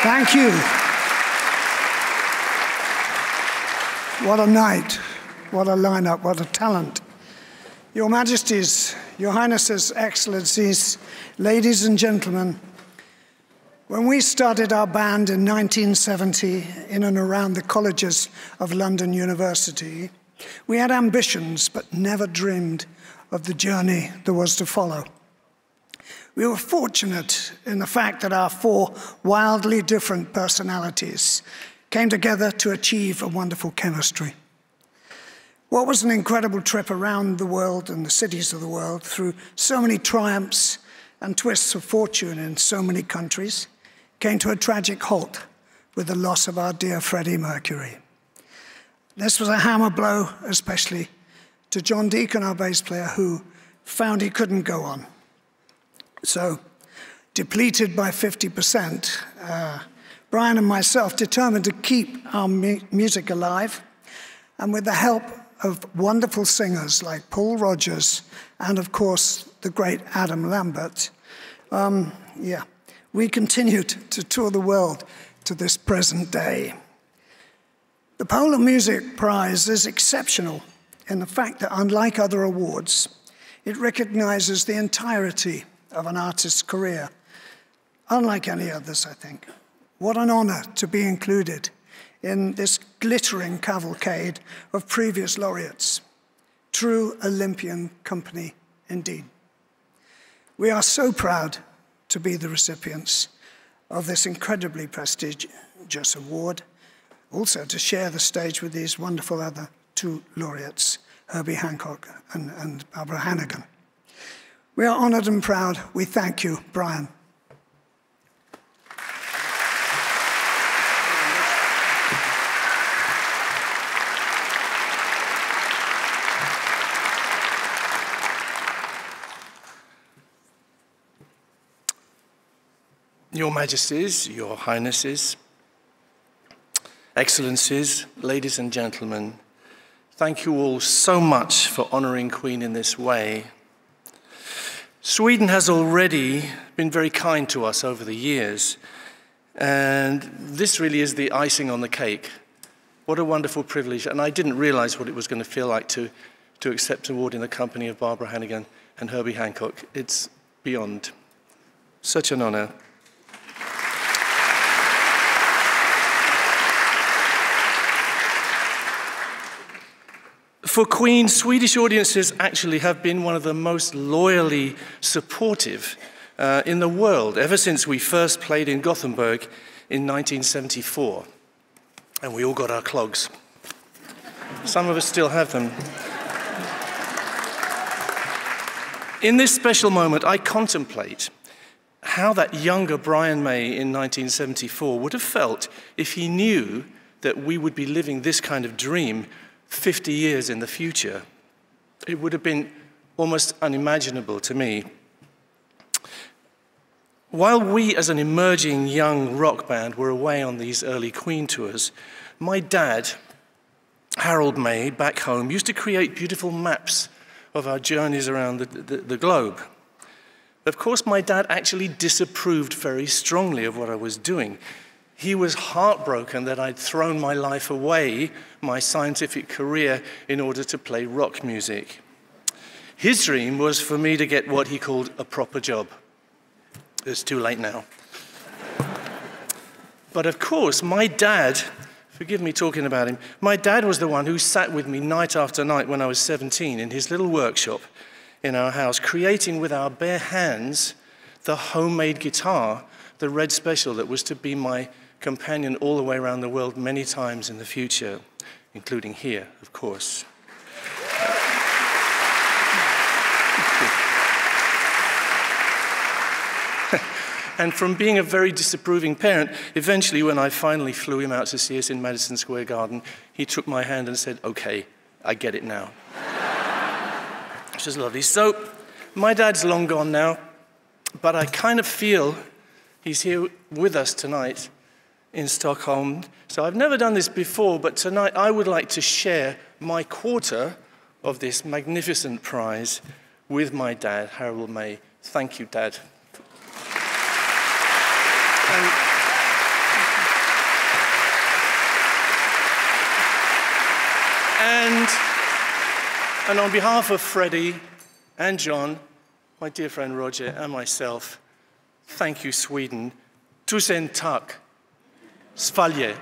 Thank you. What a night, what a lineup, what a talent. Your Majesties, Your Highnesses, Excellencies, ladies and gentlemen, when we started our band in 1970 in and around the colleges of London University, we had ambitions but never dreamed of the journey that was to follow. We were fortunate in the fact that our four wildly different personalities came together to achieve a wonderful chemistry. What was an incredible trip around the world and the cities of the world through so many triumphs and twists of fortune in so many countries came to a tragic halt with the loss of our dear Freddie Mercury. This was a hammer blow, especially to John Deacon, our bass player, who found he couldn't go on. So, depleted by 50%, Brian and myself determined to keep our music alive, and with the help of wonderful singers like Paul Rodgers and, of course, the great Adam Lambert, we continued to tour the world to this present day. The Polar Music Prize is exceptional in the fact that, unlike other awards, it recognizes the entirety of an artist's career, unlike any others, I think. What an honor to be included in this glittering cavalcade of previous laureates. True Olympian company indeed. We are so proud to be the recipients of this incredibly prestigious award, also to share the stage with these wonderful other two laureates, Herbie Hancock and Barbara Hannigan. We are honored and proud. We thank you, Brian. Your Majesties, Your Highnesses, Excellencies, ladies and gentlemen, thank you all so much for honoring Queen in this way. Sweden has already been very kind to us over the years, and this really is the icing on the cake. What a wonderful privilege, and I didn't realize what it was going to feel like to accept an award in the company of Barbara Hannigan and Herbie Hancock. It's beyond. Such an honor. For Queen, Swedish audiences actually have been one of the most loyally supportive in the world ever since we first played in Gothenburg in 1974. And we all got our clogs. Some of us still have them. In this special moment, I contemplate how that younger Brian May in 1974 would have felt if he knew that we would be living this kind of dream 50 years in the future. It would have been almost unimaginable to me. While we as an emerging young rock band were away on these early Queen tours, my dad, Harold May, back home, used to create beautiful maps of our journeys around the globe. Of course, my dad actually disapproved very strongly of what I was doing. He was heartbroken that I'd thrown my life away, my scientific career, in order to play rock music. His dream was for me to get what he called a proper job. It's too late now. But of course, my dad, forgive me talking about him, my dad was the one who sat with me night after night when I was 17 in his little workshop in our house, creating with our bare hands the homemade guitar, the Red Special, that was to be my companion all the way around the world many times in the future, including here, of course. And from being a very disapproving parent, eventually when I finally flew him out to see us in Madison Square Garden, he took my hand and said, "Okay, I get it now." Which is lovely. So, my dad's long gone now, but I kind of feel he's here with us tonight in Stockholm. So I've never done this before, but tonight I would like to share my quarter of this magnificent prize with my dad, Harold May. Thank you, Dad. And on behalf of Freddie and John, my dear friend Roger, and myself, thank you, Sweden. Tusen tack. Sverige.